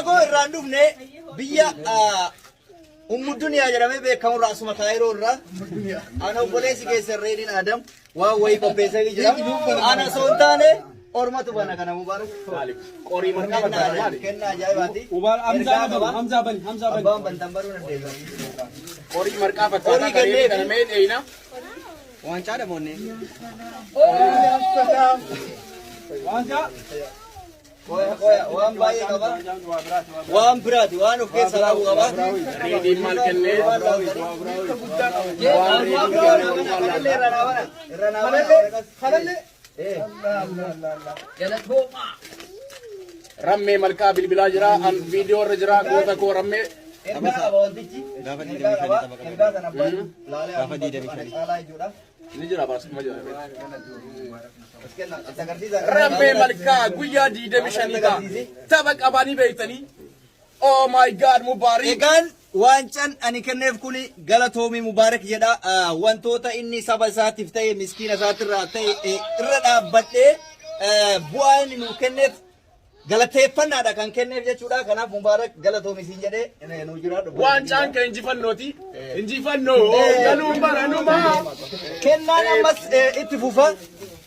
فاقو الراندوفني بيا الدنيا جرامي بكم رأس مخايرو را أنا بوليس كيسر ريدين آدم وهي كوبيسة كجرا أنا سونتانه أورما تبانا كنا مبارك قري مركبنا كنا جاي باتي وبار حمزة بن بام بن تمبرون الدين قري مركبة قري كنا مين أينا وان شاء موني وان باي كبا وان برات وان اوكي سلام كبا ريدي مال كنّي رمي ملكا بالبلاجرا ان فيديو رجرا قوتا كو رمي نجرا بس مجا رمي ملكا قويا دي دمشانيكا تبك اباني بيتني او ماي جاد مبارك وانشان أني كنف كوني غلطومي مبارك جدا وانتوتا إني سبا ساتف تاي مسكينة ساتر تاي رد بدي بوان إنه كنف غلطه فنا دا كان كنف جدا كنا مبارك غلطومي سينجده إنه نوجرا وانشان كإنجي فنوتي إنجي فنو كانوا ما كنا نمس اتفوفا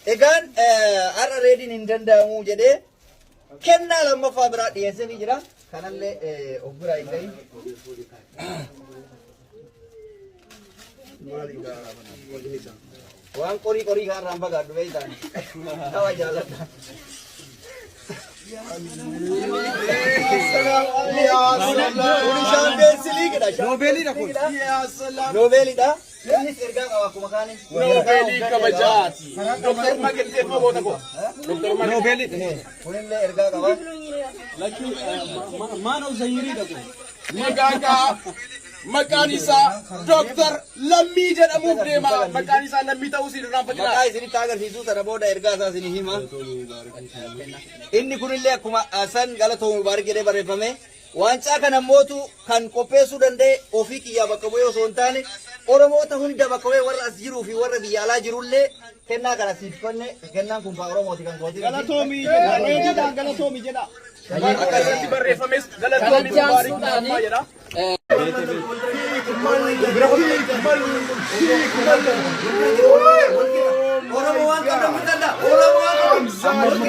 إيجان أرى ريدين إندندا مو جده كنا لما فابرا ديسه نجرا كنا اللي أوبرا إنجاي وان قري كان رامبا غادو بيتان توا جالا نوبيلي دا ini serga kawaku makani نوبيلي كبجاتي دكتور ما قلت ما بوتكو دكتور ما نوبيلي kunin le erga kawa لكن ما نو زيري دكو مغاغا مكانيسا دكتور لمي جدا مبدما مكانيسا لمي توسير رام بجلا makai sini tagar sisu taraboda erga sa sini hima inni kunin le kuma asan galato mubarak gede barefame wanca kana motu kan kopesu dande ofiki ya bakaboyo sontane oromota hunda bakawe warra asjiru fi warra biyala jirulle kenna kana sifkonne kenna kun fa oromoti kan kodi galatomi jeda galatomi jeda akasati barrefames galatomi mubarak nama jeda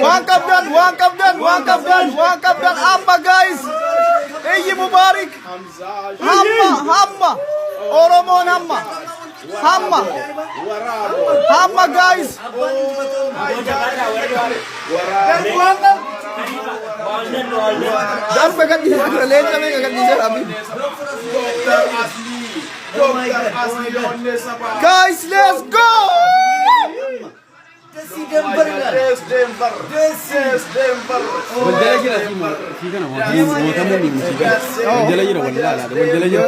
Wangkap dan apa guys? Iyi Mubarak. Hamma. Oromo hamma. Hamma guys. Dan pegang di sana leza me pegang di sana abi. Guys, let's go. Denver. Waldala jira fi kana mota mun ni musiga waldala jira waldala waldala jira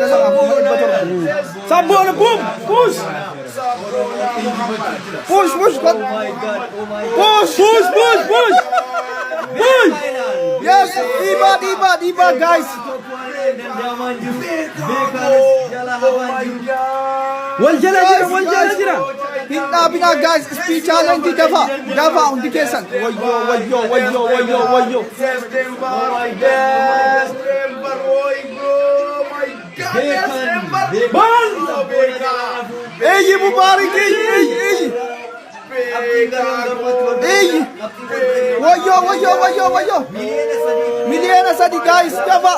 Sabun boom push push yes iba guys waldala jira Bina guys speech challenge dafa undi kesan wayo Iyi Mubarak iyi wayo Miliena sadi guys dafa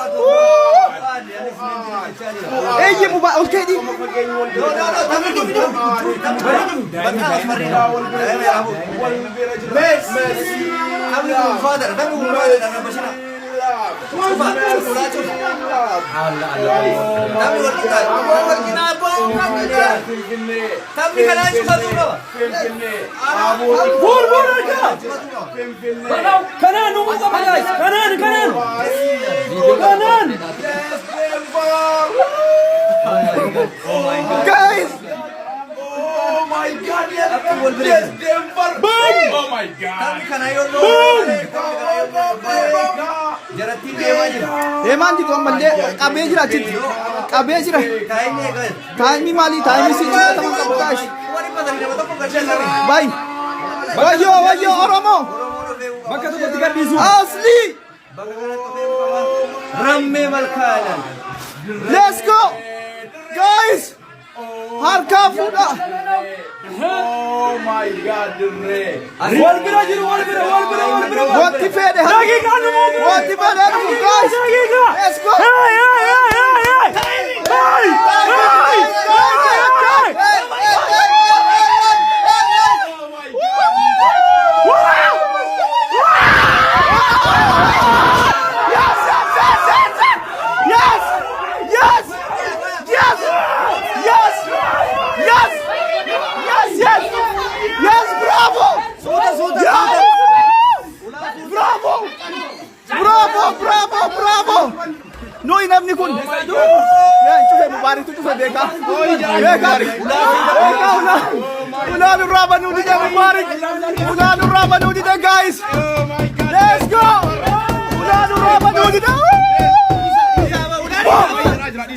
iyi Mubarak okay di guys Oh my God! Yes, Denver! Boom! Oh my God! boom Eman di tuan bende kabe jira chit kabe jira time mali time si chit tamang kabukas bye wayo Oromo maka to tiga bisu asli Lammii malkaadha. Let's go! Guys! Harka fuudha! Oh my God, dirree. Wal bira jiru, wal bira. Wanti fedhe wanti fedhe hafu, guys! Let's go! Yes, bravo! Bravo! Noi namni kun. Ya, cufe Mubarak tu cufe beka. Ulan Rabanu di Mubarak. Ulan Rabanu di guys. Let's go! Ulan Rabanu di.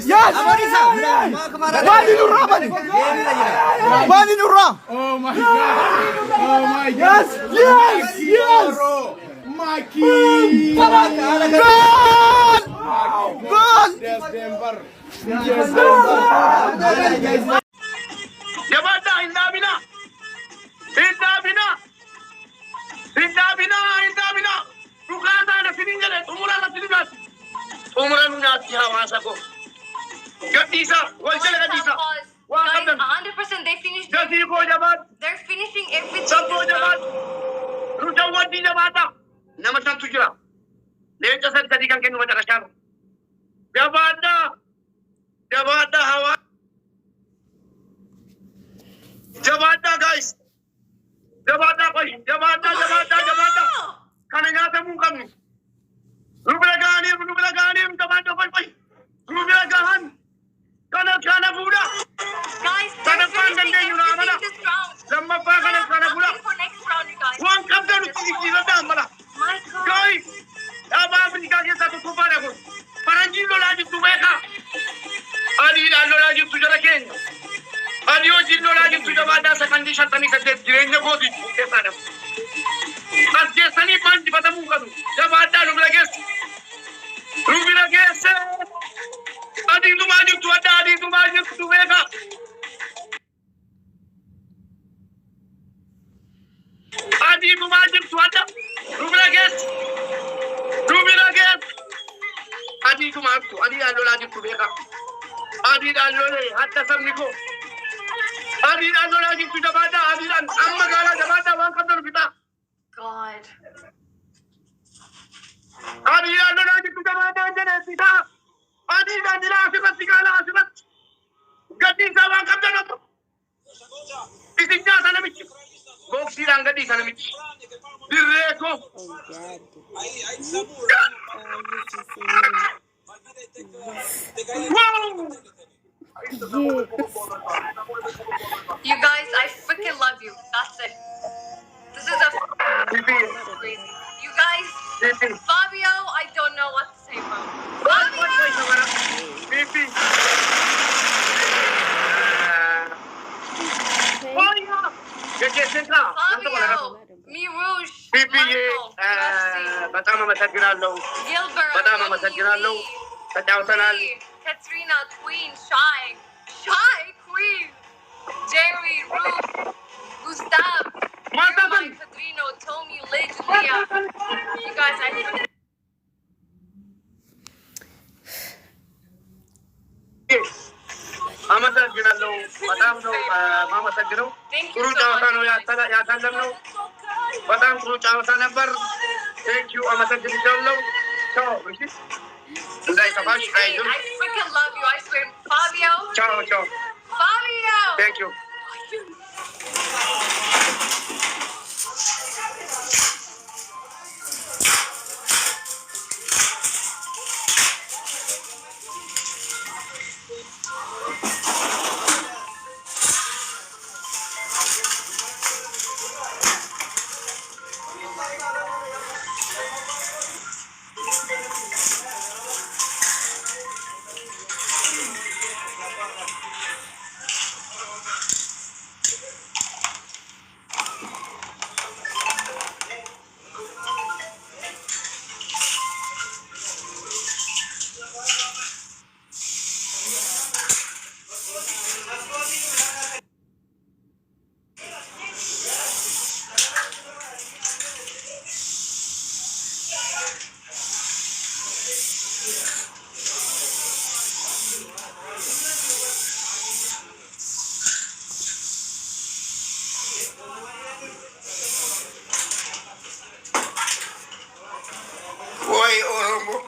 Yes! Bani Nurra bani! Bani Nurra! Oh my God. Oh my God. Yes! Mikey. Goal! December. Jabata indabina. Tukata na siningale umura na sinigas. Umura nungati hawasa ko. Gadisa, wajala gadisa. Guys, 100% they finished. Jadi ko jabat. They're finishing everything. Sabko jabat. Rujawati jabata. Namasan tujura. Lecha sa kadikan kenu baca kasar. Jabata hawa. Jabata guys. Jabata. Kananya temu kami. Rubelaganim, jabata koi. Rubelagahan. Kana buda. Guys, Kana they're finishing pandang you everything namana. this round. Lamba pa kana buda. Nothing for next round, you guys. Wan kapta ruti kita mala. My God. Guys, अब आप निकालिए ताकि कुपा ना करो। परंजी लोलाजी तुम्हें का, आदि लोलाजी तुझे रखेंगे, आदि वो जिन लोलाजी तुझे बात ऐसा कंडीशन तनी करते जिरेंगे वो भी ऐसा ना। आज जैसा नहीं पांच पता मुँह करूँ, जब आता रूबी लगे से, आदि तुम्हारी तुम्हें का, आदि तुम्हारी रूबी लगे Adi kumartu, adi alolagi kubeka. Adi alole, hatta samniko. Adi alolagi kujabata, adi amma gala jabata wankadar bita. God. Adi alolagi kujabata jene bita. Adi dandila asibat sikala asibat. Gadi sa wankadar nato. Isinja sana michi. Boksi rangadi sana michi. Direko. You guys, I freaking love you. That's it. This is crazy. You guys, Fabio, I don't know what to say, bro. Fabio, Mi Rouge, Batama Masagiralo, Gilbert, Batama Masagiralo, Katautanal, Katrina, Queen, Shy, Queen, Jerry, Ruth, Gustav, Mike, Katrino, Tommy, Liz, Leah. You guys, I Amasa Ginalo, Batam no, Mama Sagino, thank you so Urutano much. Yatanam, Batam Urutano number. Thank you, Amasa Ginalo. Ciao, I freaking love you, I swear. Fabio. Ciao. Fabio. Thank you. Oromoo.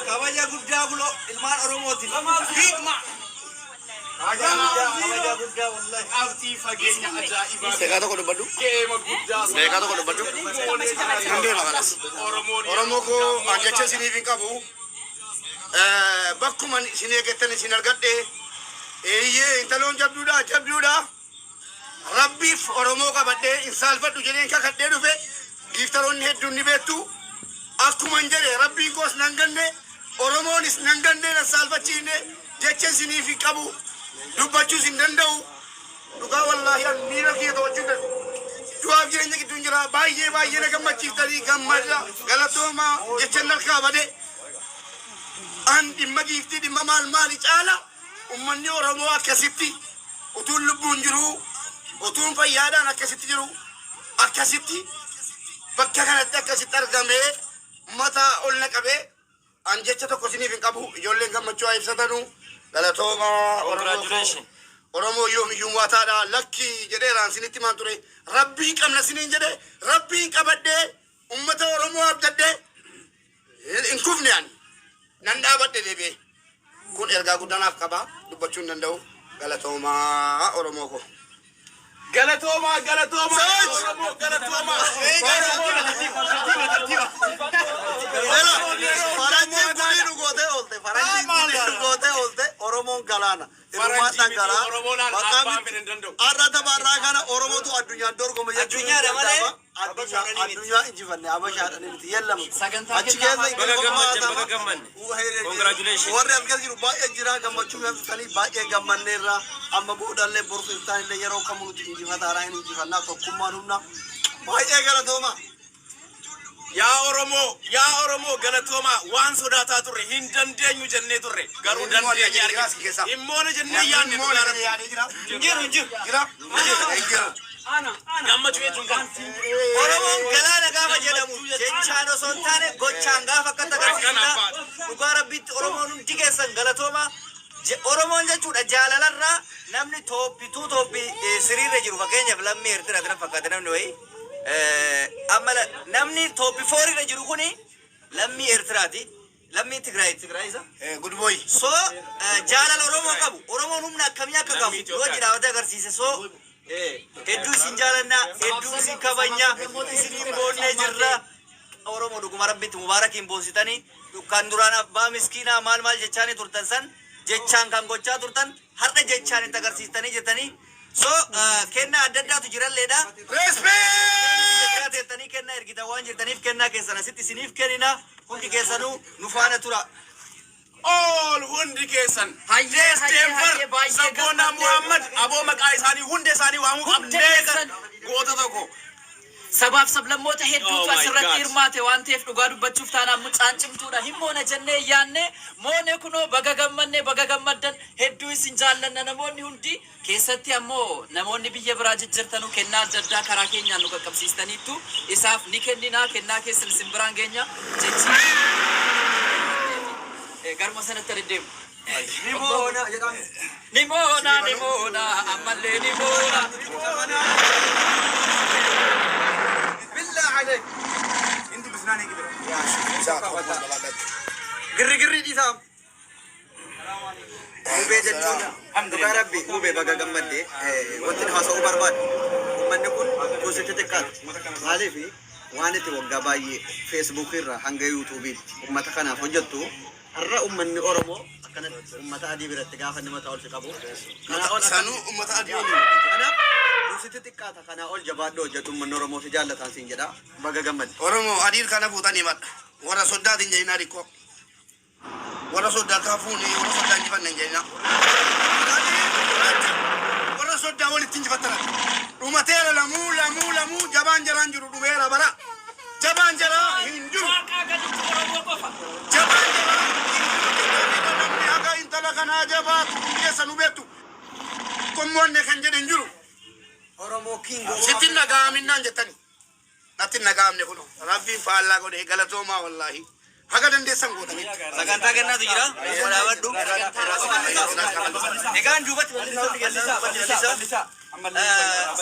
Kabaja guddaa bulo ilmaan Oromooti. Fiigma. Kabaja guddaa wallahi. Abdii fageenya ajaa'ibaa. Seeqaa tokko dubbadhu. Geema guddaa. Seeqaa tokko dubbadhu. Hundee maqalas. Oromoo koo jecha isiniif hin qabu. Bakkuma isin eeggattan isin argadhe. Eeyyee intaloon jabduudha. Rabbiif Oromoo qabadhee hin saalfadhu jedheen kakadhee dhufe. Giftaloonni hedduun ni beektu. Akkuma hin jedhe Rabbiin koos nan ganne. Oromoonis nan ganne nan saalfachiifne. Jecha isiniif hin qabu. Dubbachuus hin danda'u. Dhugaa wallaahi an miira kiyya wajjin du'aaf jireenya gidduun jira. Baay'ee na gammachiiftanii gammada galatoomaa jechan harkaa bade. An dhimma giiftii dhimma maali caala. Ummanni Oromoo akkasitti utuun lubbuun jiru. Utuun fayyaadhaan akkasitti jiru. Akkasitti bakka kanatti akkasitti argamee mataa ol naqabee an jecha tokko isiniif hin qabu. Ijoolleen gammachuu ibsatanu galatoomaa Oromoo yoomiyyuu waataadha. Lakki jedheeraan isinitti maan ture. Rabbiin qabna isiniin jedhe rabbiin qabadhee ummata Oromoo abdadhee hin kufne ani nan dhaabadhe deebi'ee. Kun ergaa guddanaaf qaba dubbachuu hin danda'u. Galatoomaa Oromoo ko. Galatoomaa. Oromoo galatoomaa. Faranjiin kunii dhugootee oolte Oromoon galaana. Hirmaadhaan galaa. Har'a tabaarraa kana Oromootu addunyaan dorgoma jechuun. Addunyaa injifanne Habashaadhaan miti yellamu. Achi keessa warri as keessa jiru baay'ee jira gammachuu keessatti baay'ee gammanneerra amma boodallee boruuf iftaanillee yeroo kamuu nuti injifataadhaa hin injifannaa tokkummaan humna baay'ee galatooma. Yaa Oromoo galatoomaa waan sodaataa turre hin dandeenyu jennee turre garuu dandeenye argisiisa. Immoona jennee yaadne jira. Gammachuu jechuun kan Oromoon galaana gaafa jedhamu jechaan osoo hin taane gochaan gaafa akka agarsiisudha. Dhugaa Rabbiitti Oromoon hundi keessan galatooma. Oromoon jechuudha jaalalarraa namni tooppii siriirra jiru fakkeenyaaf lammii Eertiraa kana fakkaate namni wayii. Amma namni tooppii fooriirra jiru kuni lammii Eertiraati. Lammii Tigraay isa. Good boy. So jaalala Oromoo qabu. Oromoon humna akkamii akka qabu yoo jiraawwate agarsiise. So hedduu isin jaalannaa, hedduu isin kabajnaa, isin boonnee jirra. Oromoo dhuguma Rabbitti mubaarakiin boonsitanii kan duraan abbaa miskiinaa maal jechaanii turtan san jechaan kan gochaa turtan har'a jechaan itti agarsiistanii jettanii. So kennaa adda addaatu jiralleedha. Respect! Teettanii kennaa ergitan waan jirtaniif kennaa keessan asitti isiniif kennina. Hundi keessanuu nu faana tura. all hundi keessan. Deesteefar Sabboonaa Muhammad aboo maqaa isaanii hunda isaanii waamuu qabneekan goota tokko. Sabaaf sablammoota hedduutu asirratti hirmaate waan ta'eef dhugaa dubbachuuf taanaan mucaan cimtuudha. Himmoona jennee yaanne moone kunoo baga gammaddan hedduu isin jaallanna namoonni hundi keessatti ammoo namoonni biyya biraa jijjiirtanuu kennaa adda addaa karaa keenyaan nu qaqqabsiistaniittu isaaf ni kenninaa kennaa keessan isin biraan geenya jechi garma sanatti deddeemu. Nimona, amalle nimona. بالله عليك انت بسناني كده قري دي سام وبيد الجنة الحمد لله ربي وبي بقى جنبي وانت خاصة وبرباد من يكون كوسة تكات هذه في وانا توقع باي فيسبوك الرا هنجا يوتيوب وما تكنا فجتو الرا من أورمو كانت أمتا أدي برتقا فنما تقول شكابو سانو أمتا أدي أنا كوسة تكات كنا أول جباد دو جتو من أورمو سجالة تانسين جدا بقى جنبي أورمو أدير كنا بوتاني مات ورا صدق دين ريكو ورا صدق كافوني ورا صدق جبان نجينا ورا صدق ولي تنجفتنا روماتير لامو جبان جران جرو دوبيرا برا جبان جرا هنجو جبان جرا نمني أكا إنتلا كنا جبات يسنو بيتو كمون نخنجر هنجو أورمو كينغو ستين نقام إنان جتني نتين نقام نقولو ربي فعلا قولي غلطوما والله هكذا ندي سانغو تاني سكانتا كنا تجرا ولا بدو نكان جوبت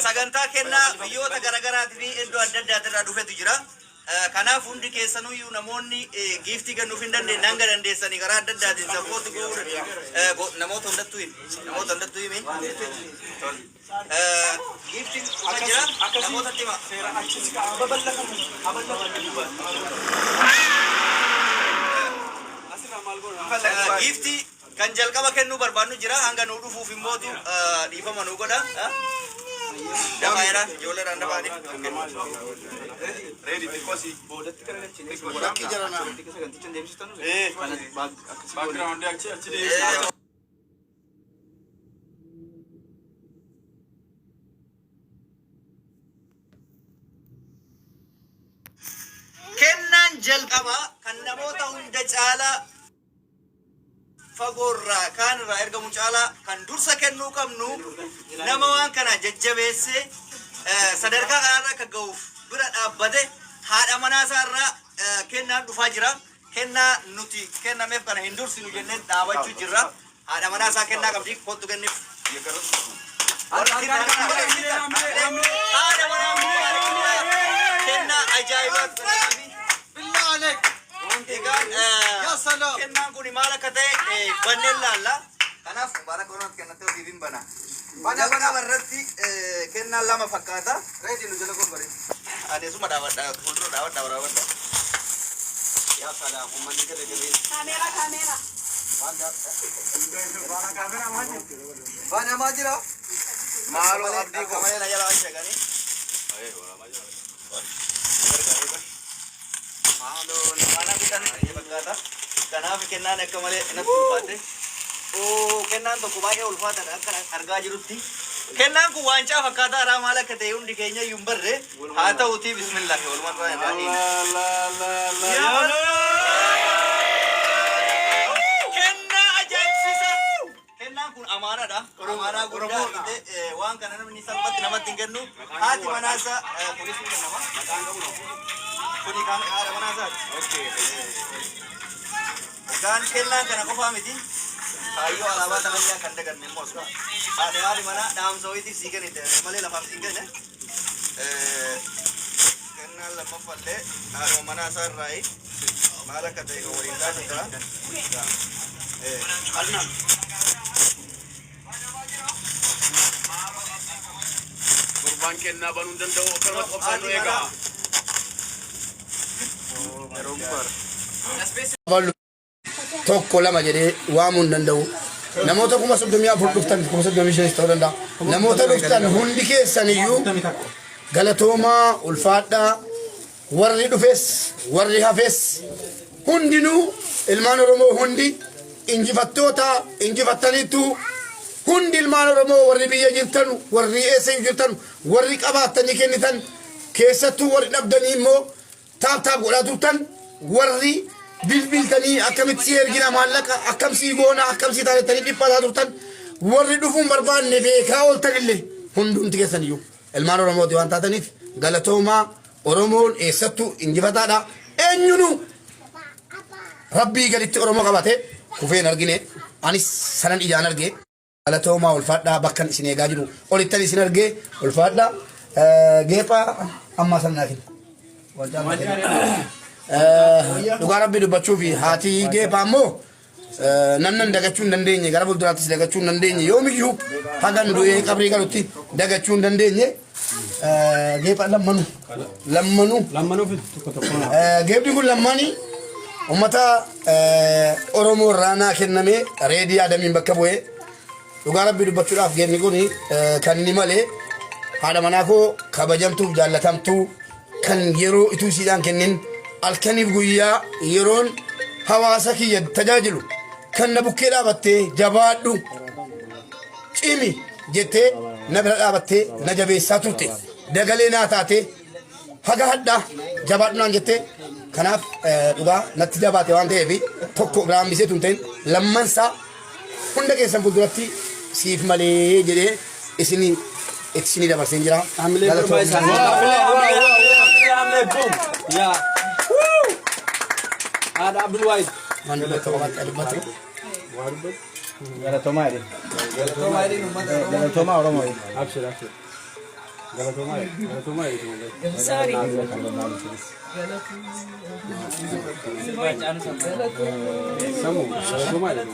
سكانتا كنا بيوتا غرغرا تبي إدو أدد ترى دوفة تجرا كنا فوندي كيسانو يو نموني gift كانو فيندن نانغران دي ساني غرا أدد دي سبوت كو نمو تندتوين مين gift تجرا نمو تتيما gifti kan jalqaba kennu barbaannu jira hanga nu dhufuuf immootu dhiifama nu godha dabaayira ijoolleedhaan dabaani reedi xiqqoosi boodatti Bakki jarana background achi deebisa. kennan jalqaba kan namoota hunda caala fagorra kan irraa ergamu caala kan dursa kennuu qabnu nama waan kana jajjabeesse sadarkaa kanarra akka ga'uuf bira dhaabbate haadha manaasaa irraa kennaan dhufaa jira kennaa nuti kennameef kana hin dursinu jennee dhaabachuu jirra haadha manaasaa kennaa qabdi kottu kenniif kennaa ajaa'ibaatu billah alek ya salam kennaan kun maal akka ta'e banneen laalla kanaaf mubarak onoot kennate ofiifin bana bana barratti kennaan lama fakkaata reedi nu jala gombare adeesuma dhaabadha fuuldura dhaabadha ya salam ummanni gada gabe kamera bana majira maalo abdi ko kamera yala shagani maalo mana bitan fakkaata kanaaf kennaan akka malee natti ulfaate kennaan tokko baay'ee ulfaataadha akka argaa jirutti kennaan kun waancaa fakkaata haraa maal akka ta'e hundi keenya iyyuu hin barre haa ta'uutii bismillah walumaa kennaa ajaa'ibsiisa kennaan kun amaanaadha amaanaa guddaa waan kana namni salphatti namatti hin kennu haati manaasa kunis ni kennama kuni kan haadha manaasaati kan kennaan kana qofaa miti kaayyoo alaabaa tamallee kan daganne immoo osoo haadhi mana dhaamsa wayiitiif sii kennite malee lafaaf sii kenne kennaan lammaffallee haadha manaasaa irraayi maal akka ta'e kan waliin taasisa gurbaan kennaa banuu hin danda'u akkanumatti qophaa'uu eegaa. tokko lama jedhee waamuu hin danda'u. Namoota 34 dhuftan 35 ta'uu danda'a. Namoota dhuftan hundi keessan iyyuu galatoomaa ulfaadhaa warri dhufes warri hafes hundinuu ilmaan Oromoo hundi injifattoota injifattaniitu hundi ilmaan Oromoo warri biyya jirtan warri eessa jirtan warri qabaattanii kennitan keessattuu warri dhabdanii immoo taap godhaa turtan warri bilbiltanii akkamitti ergina maallaqa akkamsii goona akkamsii taatanii dhiphataa turtan warri dhufuun barbaanne beekaa ooltanillee hundumti keessan iyyuu ilmaan Oromooti waan taataniif galatoomaa Oromoon eessattuu injifataadha eenyunu rabbii gaditti Oromoo qabate kufeen argine anis sanan ijaan arge galatoomaa ulfaadhaa bakkan isin eegaa jiru olittan isin arge ulfaadhaa geephaa amma sanaatiin dhugaa rabbii dubbachuu fi haati geephaa ammoo namnan dagachuu hin dandeenye gara fuulduraattis dagachuu hin dandeenye yoomiyyuu hagan du'ee qabrii galutti dagachuu hin dandeenye geephaa lammanuu geepni kun lammanii ummata Oromoo irraa kenname reedii Adamiin bakka bu'ee dhugaa rabbii dubbachuudhaaf geepni kun kan inni malee haadha manaa koo kabajamtuuf jaallatamtuu kan yeroo ituu isiidhaan kennin halkaniif guyyaa yeroon hawaasa kiyya tajaajilu kan na bukkee dhaabattee jabaadhu cimi jettee na bira dhaabattee na jabeessaa turte dagalee naa taate haga hadhaa jabaadhu naan jettee kanaaf dhugaa natti jabaate waan ta'eef tokko biraa hambisee tun ta'in lammansaa hunda keessan fuulduratti siif malee jedhee isinii dabarseen jira. Ada Abdul Wahid. Mana bakka waqtii dubbate. Galatomaa jedhe. Galatomaa Oromoo. Abshir. Galatomaa jedhe. Sorry. Samu, galatomaa jedhe.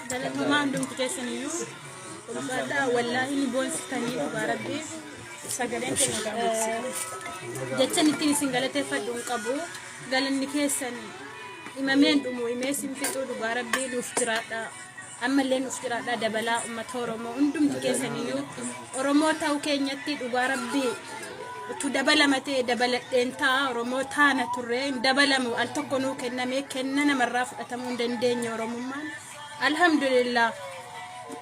Galatomaa hundumti keessaniyyuu ulfaadhaa wallaahi ni boonsitanii dhugaa rabbii sagaleen jechan ittiin isin galateeffadhu hin qabu galanni keessan himameen dhumu himee isin fixuu dhugaa rabbii nuuf jiraadha ammallee nuuf jiraadha dabalaa uummata Oromoo hundumti keessaniyyuu Oromoo ta'uu keenyatti dhugaa rabbii utuu dabalama ta'e dabaladheen ta'a Oromoo taana turre hin dabalamu al tokko nuu kennamee kenna namarraa fudhatamuu hin dandeenye Oromummaan alhamdulillah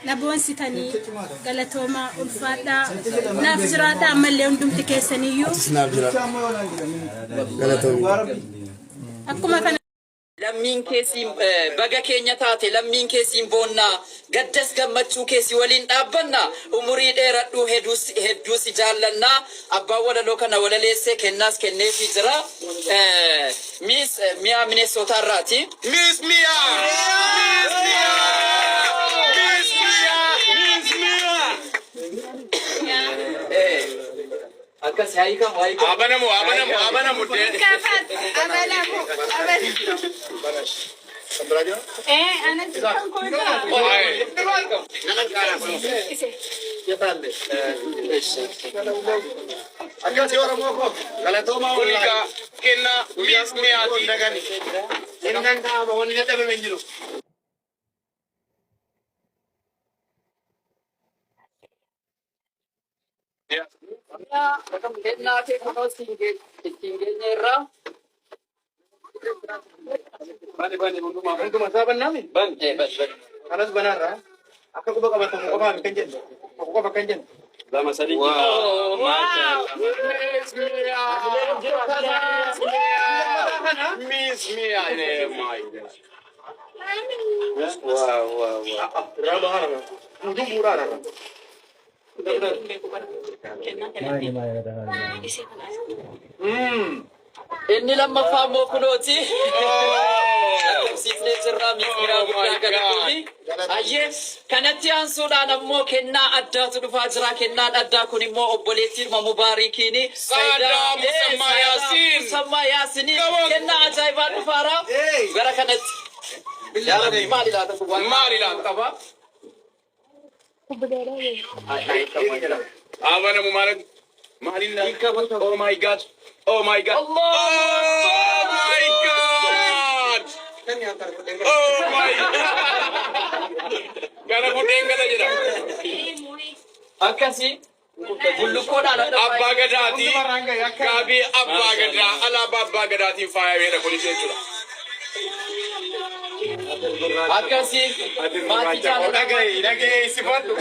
naboonsitanii galatooma ulfaadhaa naaf jiraata ammallee hundumti keessaniyyuu Naaf jira. Galatooma. akkuma kana lammiin keessi baga keenya taate lammiin keessi boonnaa gaddas gammachuu keessi waliin dhaabbanna umurii dheeradhu hedduu si jaallannaa abbaan walaloo kana walaleessee kennaas kenneefii jira miis miyaa Minnesota irraati. Miss Mia! Miss Mia! Miss Mia! Miss Mia! Akkas haayikamu. Abanamu. anatti kan koota Akkasii Oromoo koo galatoomaa waliigaa kennaa Miss Miaati dagani. Inni kaaba wanni dadhabame hin jiru. Kennaa kee kunuun ittiin geenye irraa. Bani hunduma isaa bannaami? Ban. Kanas banarraa akka quba qabatamu qofaa kan jennu. Qofa kan jennu. Lama sadi. Wow. Miss Mia. My God. Wow. Raba harama. Ndu burara. Inni lammaffaa immoo kunooti. Siifnee jirraa miidhagaa guddaa galatuufi. Ayyee kanatti aansuudhaan ammoo kennaa addaatu dhufaa jira. Kennaan addaa kun immoo obboleettiin Mubaarikiini. Musammaa Yaasiin. Kennaa ajaa'ibaa dhufaara. Gara kanatti. Jaalalli maali laata? Maali laata? Qaba. Abanamu maali laata? Oh my God. Oh my God. Allah. Oh my God. Oh my God. Kana kudeen gala jira. Akkasii. Bullukoodhaan Abbaa Gadaati. Gaabii Abbaa Gadaa. Alaabaa Abbaa Gadaatiin faayameedha kunis jechuudha. akkasii. Maatii jaalladhaa. Dhaga'i sifadhu.